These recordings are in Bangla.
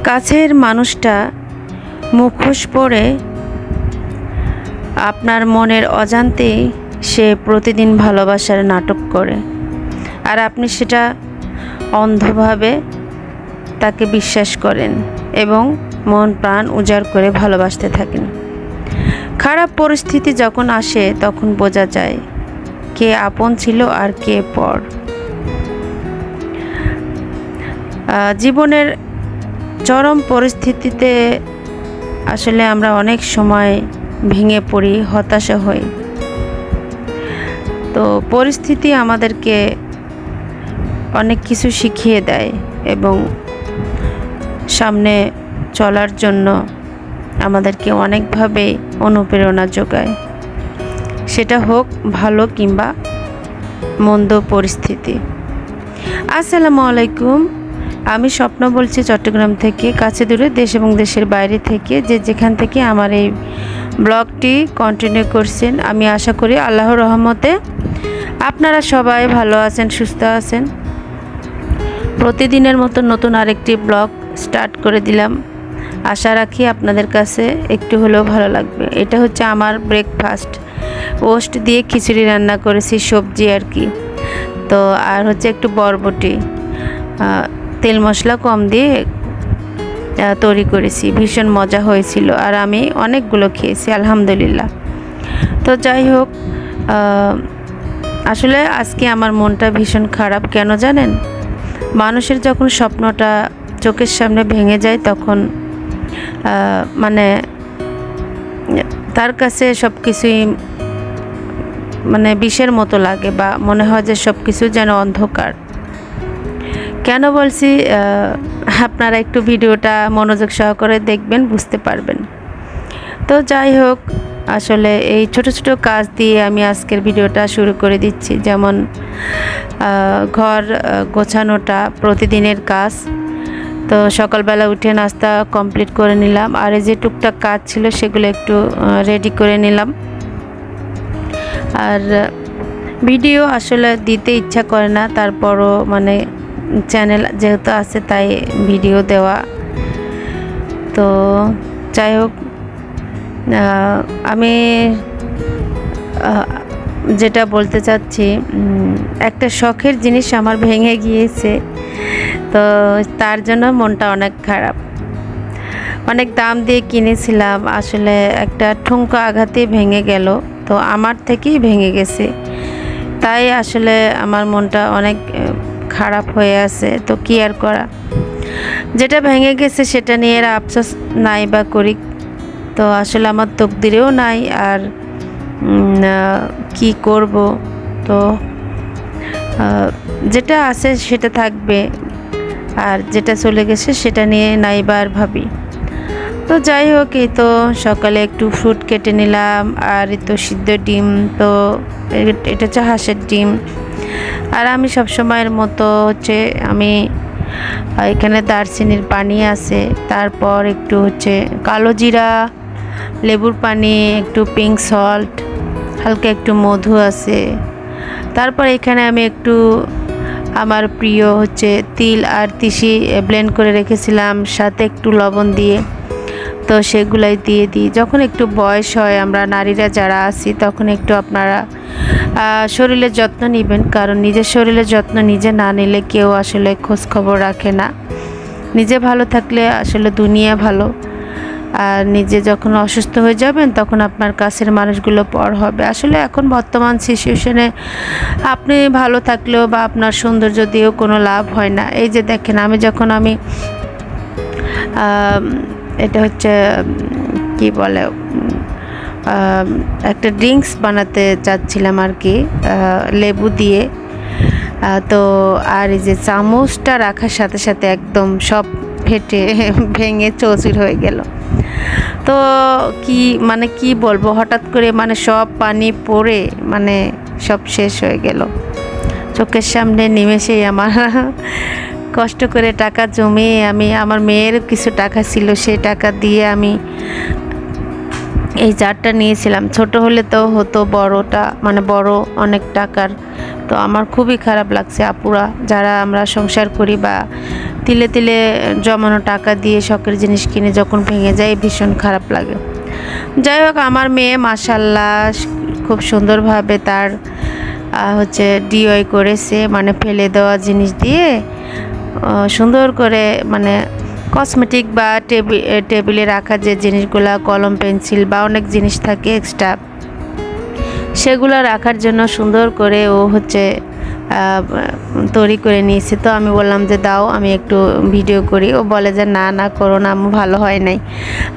কাছের মানুষটা মুখোশ পরে আপনার মনের অজান্তেই সে প্রতিদিন ভালোবাসার নাটক করে, আর আপনি সেটা অন্ধভাবে তাকে বিশ্বাস করেন এবং মন প্রাণ উজাড় করে ভালোবাসতে থাকেন। খারাপ পরিস্থিতি যখন আসে তখন বোঝা যায় কে আপন ছিল আর কে পর। জীবনের চরম পরিস্থিতিতে আসলে আমরা অনেক সময় ভেঙে পড়ি, হতাশা হই। তো পরিস্থিতি আমাদেরকে অনেক কিছু শিখিয়ে দেয় এবং সামনে চলার জন্য আমাদেরকে অনেকভাবে অনুপ্রেরণা যোগায়, সেটা হোক ভালো কিংবা মন্দ পরিস্থিতি। আসসালামু আলাইকুম, আমি স্বপ্ন বলছি চট্টগ্রাম থেকে, কাছে দূরে দেশ এবং দেশের বাইরে থেকে যে যেখান থেকে আমার এই ব্লগটি কন্টিনিউ করছেন। আমি আশা করি আল্লাহর রহমতে আপনারা সবাই ভালো আছেন, সুস্থ আছেন। প্রতিদিনের মতো নতুন আরেকটি ব্লগ স্টার্ট করে দিলাম। আশা রাখি আপনাদের কাছে একটু হলেও ভালো লাগবে। এটা হচ্ছে আমার ব্রেকফাস্ট। ওস্ট দিয়ে খিচুড়ি রান্না করেছি, সবজি আর কি। তো আর হচ্ছে একটু বরবটি, তেল মশলা কম দিয়ে তৈরি করেছি, ভীষণ মজা হয়েছিল আর আমি অনেকগুলো খেয়েছি আলহামদুলিল্লাহ। তো যাই হোক, আসলে আজকে আমার মনটা ভীষণ খারাপ। কেন জানেন? মানুষের যখন স্বপ্নটা চোখের সামনে ভেঙে যায় তখন মানে তার কাছে সব কিছুই মানে বিষের মতো লাগে, বা মনে হয় যে সব কিছু যেন অন্ধকার। কেন বলছি, আপনারা একটু ভিডিওটা মনোযোগ সহকারে দেখবেন, বুঝতে পারবেন। তো যাই হোক, আসলে এই ছোট ছোট কাজ দিয়ে আমি আজকের ভিডিওটা শুরু করে দিচ্ছি। যেমন ঘর গোছানোটা প্রতিদিনের কাজ। তো সকালবেলা উঠে নাস্তা কমপ্লিট করে নিলাম, আর এই যে টুকটাক কাজ ছিল সেগুলো একটু রেডি করে নিলাম। আর ভিডিও আসলে দিতে ইচ্ছা করে না, তারপরও মানে চ্যানেল যেহেতু আছে তাই ভিডিও দেওয়া। তো যাই হোক, আমি যেটা বলতে চাচ্ছি, একটা শখের জিনিস আমার ভেঙে গিয়েছে, তো তার জন্য মনটা অনেক খারাপ। অনেক দাম দিয়ে কিনেছিলাম, আসলে একটা ঠুনকো আঘাতে ভেঙে গেল। তো আমার থেকেই ভেঙে গেছে, তাই আসলে আমার মনটা অনেক খারাপ হয়ে আছে। তো কি আর করা, যেটা ভেঙে গেছে সেটা নিয়ে আর আফসোস নাই বা করি, তো আসলে আমার তকদিরেও নাই। আর কি করব, তো যেটা আছে সেটা থাকবে, আর যেটা চলে গেছে সেটা নিয়ে নাই বা আর ভাবি। তো যাই হোক, এই তো সকালে একটু ফ্রুট কেটে নিলাম, আর এই তো সিদ্ধ ডিম। তো এটা হচ্ছে হাঁসের ডিম। আর আমি সবসময়ের মতো হচ্ছে আমি এখানে দারচিনির পানি আছে, তারপর একটু হচ্ছে কালো জিরা, লেবুর পানি, একটু পিঙ্ক সল্ট, হালকা একটু মধু আছে। তারপর এখানে আমি একটু আমার প্রিয় হচ্ছে তিল আর তিসি ব্লেন্ড করে রেখেছিলাম, সাথে একটু লবণ দিয়ে। তো সেগুলাই দিয়ে দিই। যখন একটু বয়স হয়, আমরা নারীরা যারা আছি, তখন একটু আপনারা শরীরের যত্ন নেবেন, কারণ নিজের শরীরের যত্ন নিজে না নিলে কেউ আসলে খোঁজ খবর রাখে না। নিজে ভালো থাকলে আসলে দুনিয়া ভালো, আর নিজে যখন অসুস্থ হয়ে যাবেন তখন আপনার কাছের মানুষগুলো পর হবে। আসলে এখন বর্তমান সিচুয়েশনে আপনি ভালো থাকলেও বা আপনার সৌন্দর্য দিয়েও কোনো লাভ হয় না। এই যে দেখেন, আমি এটা হচ্ছে কি বলে, একটা ড্রিঙ্কস বানাতে চাচ্ছিলাম আর কি, লেবু দিয়ে। তো আর এই যে চামচটা রাখার সাথে সাথে একদম সব ফেটে ভেঙে চৌচির হয়ে গেল। তো কি বলবো, হঠাৎ করে মানে সব পানি পড়ে মানে সব শেষ হয়ে গেল চোখের সামনে নিমেষেই। আমার কষ্ট করে টাকা জমিয়ে আমি, আমার মেয়ের কিছু টাকা ছিল, সেই টাকা দিয়ে আমি এই জারটা নিয়েছিলাম। ছোট হলে তো হতো, বড়টা মানে বড় অনেক টাকার। তো আমার খুবই খারাপ লাগছে আপুরা, যারা আমরা সংসার করি বা তিলে তিলে জমানো টাকা দিয়ে শখের জিনিস কিনে যখন ভেঙে যায় ভীষণ খারাপ লাগে। যাই হোক, আমার মেয়ে মাশাল্লাহ খুব সুন্দরভাবে তার হচ্ছে ডিআই করেছে, মানে ফেলে দেওয়া জিনিস দিয়ে সুন্দর করে, মানে কসমেটিক বা টেবিলে রাখা যে জিনিসগুলা, কলম পেন্সিল বা অনেক জিনিস থাকে এক্সট্রা, সেগুলো রাখার জন্য সুন্দর করে ও হচ্ছে তৈরি করে নিয়েছে। তো আমি বললাম যে দাও আমি একটু ভিডিও করি। ও বলে যে না না করো না আম্মু, ভালো হয় নাই।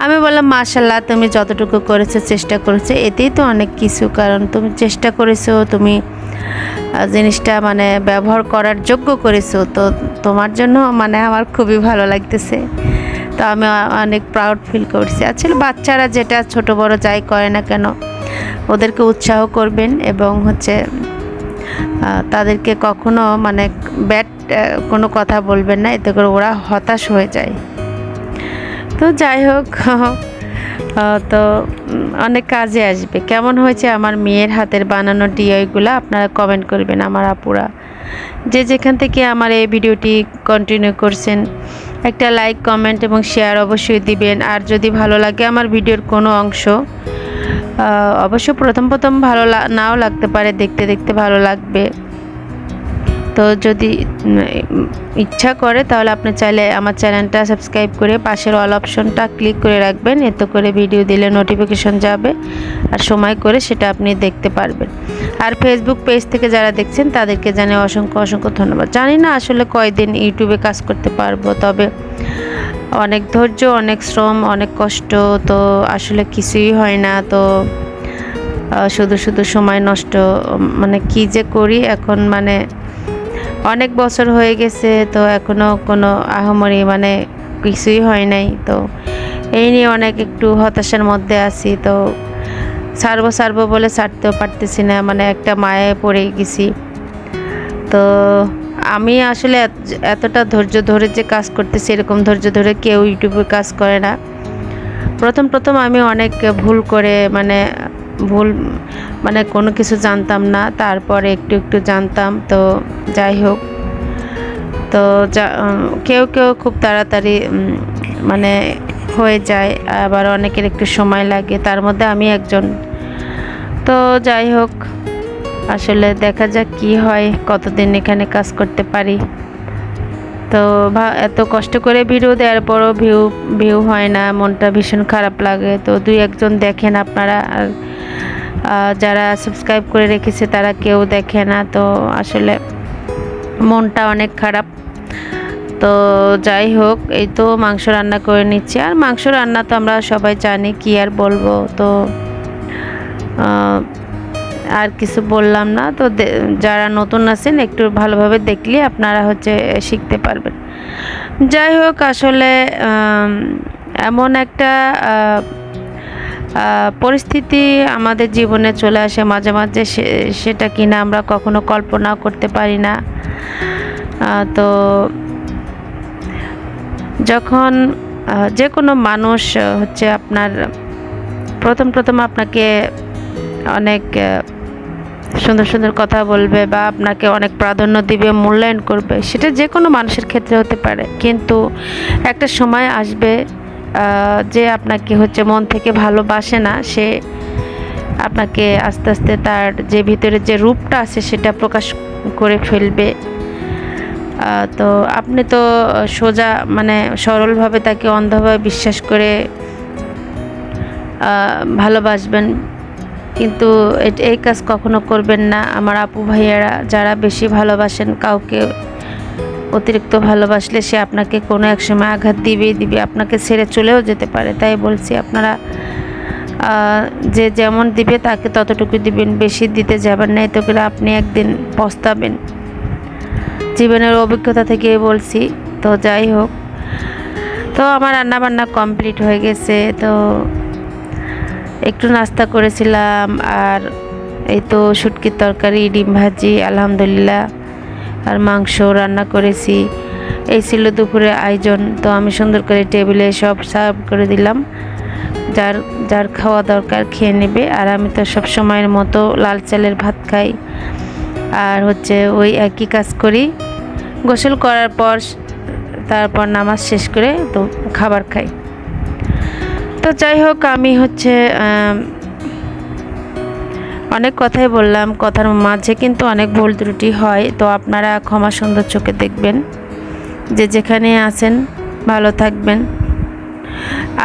আমি বললাম মাশাল্লাহ, তুমি যতটুকু করেছো, চেষ্টা করেছো, এতেই তো অনেক কিছু। কারণ তুমি চেষ্টা করেছো, তুমি জিনিসটা মানে ব্যবহার করার যোগ্য করেছো, তো তোমার জন্য মানে আমার খুবই ভালো লাগতেছে। তো আমি অনেক প্রাউড ফিল করছি। আসলে বাচ্চারা যেটা ছোট বড় যাই করে না কেন, ওদেরকে উৎসাহ করবেন এবং হচ্ছে তাদেরকে কখনো মানে ব্যাড কোনো কথা বলবেন না, এতে করে ওরা হতাশ হয়ে যায়। তো যাই হোক, তো অনেক কাজে আসবে। কেমন হয়েছে আমার মেয়ের হাতের বানানো ডিআইগুলো আপনারা কমেন্ট করবেন আমার আপুরা। যে যেখান থেকে আমার এই ভিডিওটি কন্টিনিউ করছেন, একটা লাইক, কমেন্ট এবং শেয়ার অবশ্যই দিবেন। আর যদি ভালো লাগে আমার ভিডিওর কোনো অংশ, অবশ্য প্রথম ভালো নাও লাগতে পারে, দেখতে দেখতে ভালো লাগবে। তো যদি ইচ্ছা করে তাহলে আপনি চাইলে আমার চ্যানেলটা সাবস্ক্রাইব করে পাশের অল অপশনটা ক্লিক করে রাখবেন, এতে করে ভিডিও দিলে নোটিফিকেশন যাবে আর সময় করে সেটা আপনি দেখতে পারবেন। আর ফেসবুক পেজ থেকে যারা দেখছেন তাদেরকে জানাই অসংখ্য অসংখ্য ধন্যবাদ। জানি না আসলে কয়দিন ইউটিউবে কাজ করতে পারবো, তবে অনেক ধৈর্য, অনেক শ্রম, অনেক কষ্ট, তো আসলে কিছুই হয় না। তো শুধু সময় নষ্ট, মানে কি যে করি এখন, মানে অনেক বছর হয়ে গেছে, তো এখনও কোনো আহামরি মানে কিছুই হয় নাই। তো এই নিয়ে অনেক একটু হতাশার মধ্যে আছি। তো ছাড়বো বলে ছাড়তেও পারতেছি না, মানে একটা মায়ায় পড়ে গেছি। তো আমি আসলে এতটা ধৈর্য ধরে যে কাজ করতেছি, এরকম ধৈর্য ধরে কেউ ইউটিউবে কাজ করে না। প্রথম আমি অনেক ভুল মানে কোনো কিছু জানতাম না, তারপরে একটু জানতাম। তো যাই হোক, তো কেউ খুব তাড়াতাড়ি মানে হয়ে যায়, আবার অনেকের একটু সময় লাগে, তার মধ্যে আমি একজন। তো যাই হোক, আসলে দেখা যাক কি হয়, কতদিন এখানে কাজ করতে পারি। তো এত কষ্ট করে ভিডিও দেওয়ার পরও ভিউ হয় না, মনটা ভীষণ খারাপ লাগে। তো দুই একজন দেখেন আপনারা, আর যারা সাবস্ক্রাইব করে রেখেছে তারা কেউ দেখে না। তো আসলে মনটা অনেক খারাপ। তো যাই হোক, এই তো মাংস রান্না করে নিচ্ছি। আর মাংস রান্না তো আমরা সবাই জানি, কি আর বলবো। তো আর কিছু বললাম না। তো যারা নতুন আছেন একটু ভালোভাবে দেখলে আপনারা হচ্ছে শিখতে পারবেন। যাই হোক, আসলে এমন একটা পরিস্থিতি আমাদের জীবনে চলে আসে মাঝে মাঝে, সেটা কিনা আমরা কখনো কল্পনা করতে পারি না। তো যখন যে কোনো মানুষ হচ্ছে আপনার প্রথম আপনাকে অনেক সুন্দর কথা বলবে বা আপনাকে অনেক প্রাধান্য দিবে, মূল্যায়ন করবে, সেটা যে কোনো মানুষের ক্ষেত্রে হতে পারে। কিন্তু একটা সময় আসবে যে আপনাকে হচ্ছে মন থেকে ভালোবাসে না, সে আপনাকে আস্তে আস্তে তার যে ভিতরে যে রূপটা আছে সেটা প্রকাশ করে ফেলবে। তো আপনি তো সোজা মানে সরলভাবে তাকে অন্ধভাবে বিশ্বাস করে ভালোবাসবেন, কিন্তু এই কাজ কখনো করবেন না আমার আপু ভাইয়ারা। যারা বেশি ভালোবাসেন কাউকে, অতিরিক্ত ভালোবাসলে সে আপনাকে কোনো এক সময় আঘাত দিবে, আপনাকে ছেড়ে চলেও যেতে পারে। তাই বলছি, আপনারা যে যেমন দিবে তাকে ততটুকু দিবেন, বেশি দিতে যাবেন না, এতে করে আপনি একদিন পস্তাবেন। জীবনের অভিজ্ঞতা থেকে বলছি। তো যাই হোক, তো আমার রান্না বান্না কমপ্লিট হয়ে গেছে। তো একটু নাস্তা করেছিলাম, আর এই তো শুটকির তরকারি, ডিম ভাজি, আলহামদুলিল্লাহ, আর মাংস রান্না করেছি। এই ছিল দুপুরের আয়োজন। তো আমি সুন্দর করে টেবিলে সব সার্ভ করে দিলাম। যার যার খাওয়া দরকার খেয়ে নেবে। আর আমি তো সব সময়ের মতো লাল চালের ভাত খাই, আর ওই একই কাজ করি। গোসল করার পর তারপর নামাজ শেষ করে তো খাবার খাই। তো যাই হোক, আমি অনেক কথাই বললাম, কথার মাঝে কিন্তু অনেক ভুল ত্রুটি হয়। তো আপনারা ক্ষমা সুন্দর চোখে দেখবেন। যে যেখানে আছেন ভালো থাকবেন।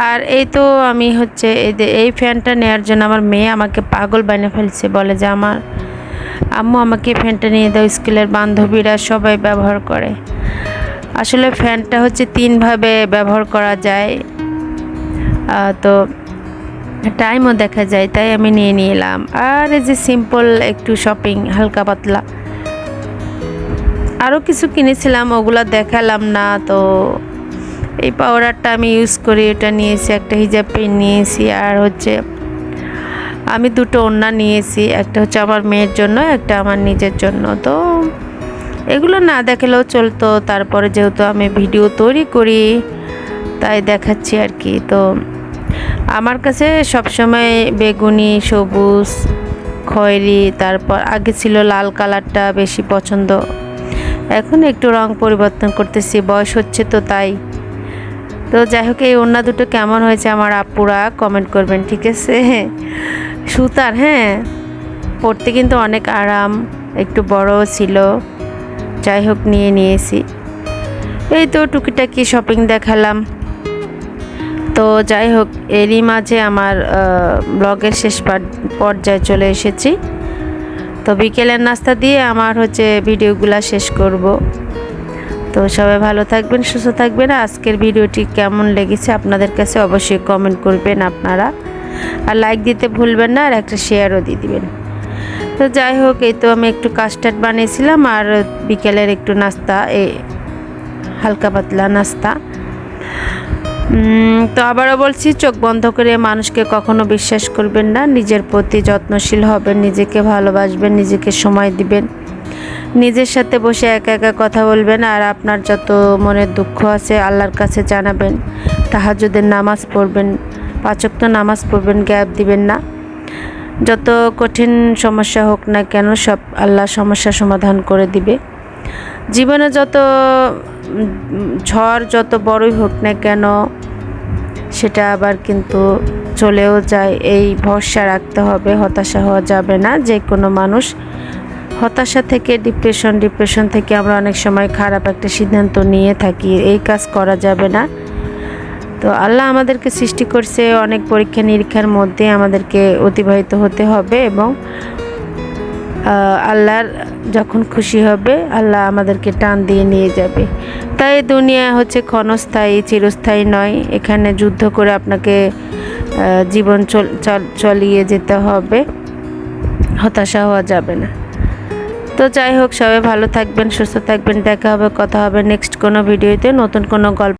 আর এই তো আমি এই ফ্যানটা নেওয়ার জন্য আমার মেয়ে আমাকে পাগল বানিয়ে ফেলছে। বলে যে আমার আম্মু আমাকে ফ্যানটা নিয়ে দাও, স্কুলের বান্ধবীরা সবাই ব্যবহার করে। আসলে ফ্যানটা 3 ভাবে ব্যবহার করা যায়, তো টাইমও দেখা যায়, তাই আমি নিয়ে এলাম। আর এই যে সিম্পল একটু শপিং, হালকা পাতলা আরও কিছু কিনেছিলাম, ওগুলা দেখালাম না। তো এই পাউডারটা আমি ইউজ করি, এটা নিয়েছি। একটা হিজাব পেন নিয়েছি, আর আমি 2টো ওড়না নিয়েছি। একটা আমার মেয়ের জন্য, একটা আমার নিজের জন্য। তো এগুলো না দেখালেও চলতো, তারপরে যেহেতু আমি ভিডিও তৈরি করি তাই দেখাচ্ছি আর কি। তো আমার কাছে সবসময় বেগুনি, সবুজ, খয়েরি, তারপর আগে ছিল লাল কালারটা বেশি পছন্দ। এখন একটু রং পরিবর্তন করতেছি, বয়স হচ্ছে তো তাই। তো যাই হোক, এই ওড়না দুটো কেমন হয়েছে আমার আপুরা কমেন্ট করবেন, ঠিক আছে? সুতার, হ্যাঁ, পরতে কিন্তু অনেক আরাম, একটু বড় ছিল। যাই হোক, নিয়েছি। এই তো টুকিটাকি শপিং দেখালাম। তো যাই হোক, এরই মাঝে আমার ব্লগের শেষ পর্যায়ে চলে এসেছি। তো বিকেলের নাস্তা দিয়ে আমার ভিডিওগুলো শেষ করব। তো সবাই ভালো থাকবেন, সুস্থ থাকবেন। আজকের ভিডিওটি কেমন লেগেছে আপনাদের কাছে অবশ্যই কমেন্ট করবেন আপনারা, আর লাইক দিতে ভুলবেন না, আর একটা শেয়ারও দিয়ে দিবেন। তো যাই হোক, এই তো আমি একটু কাস্টার্ড বানিয়েছিলাম, আর বিকেলের একটু নাস্তা, এই হালকা পাতলা নাস্তা। তো আবারও বলছি, চোখ বন্ধ করে মানুষকে কখনো বিশ্বাস করবেন না। নিজের প্রতি যত্নশীল হবেন, নিজেকে ভালোবাসবেন, নিজেকে সময় দিবেন, নিজের সাথে বসে একা একা কথা বলবেন। আর আপনার যত মনের দুঃখ আছে আল্লাহর কাছে জানাবেন। তাহাজ্জুদের নামাজ পড়বেন, 5 ওয়াক্ত নামাজ পড়বেন, গ্যাপ দিবেন না। যত কঠিন সমস্যা হোক না কেন, সব আল্লাহ সমস্যা সমাধান করে দিবে। জীবনে যত ঝড় যত বড়ই হোক না কেন, সেটা আবার কিন্তু চলেও যায়। এই ভরসা রাখতে হবে, হতাশা হওয়া যাবে না। যে কোনো মানুষ হতাশা থেকে ডিপ্রেশন থেকে আমরা অনেক সময় খারাপ একটা সিদ্ধান্ত নিয়ে থাকি, এই কাজ করা যাবে না। তো আল্লাহ আমাদেরকে সৃষ্টি করছে অনেক পরীক্ষা নিরীক্ষার মধ্যে, আমাদেরকে অতিবাহিত হতে হবে, এবং আল্লাহর যখন খুশি হবে আল্লাহ আমাদেরকে টান দিয়ে নিয়ে যাবে। তাই দুনিয়া ক্ষণস্থায়ী, চিরস্থায়ী নয়। এখানে যুদ্ধ করে আপনাকে জীবন চালিয়ে যেতে হবে, হতাশা হওয়া যাবে না। তো যাই হোক, সবাই ভালো থাকবেন, সুস্থ থাকবেন। দেখা হবে, কথা হবে নেক্সট কোনো ভিডিওতে, নতুন কোনো গল্প।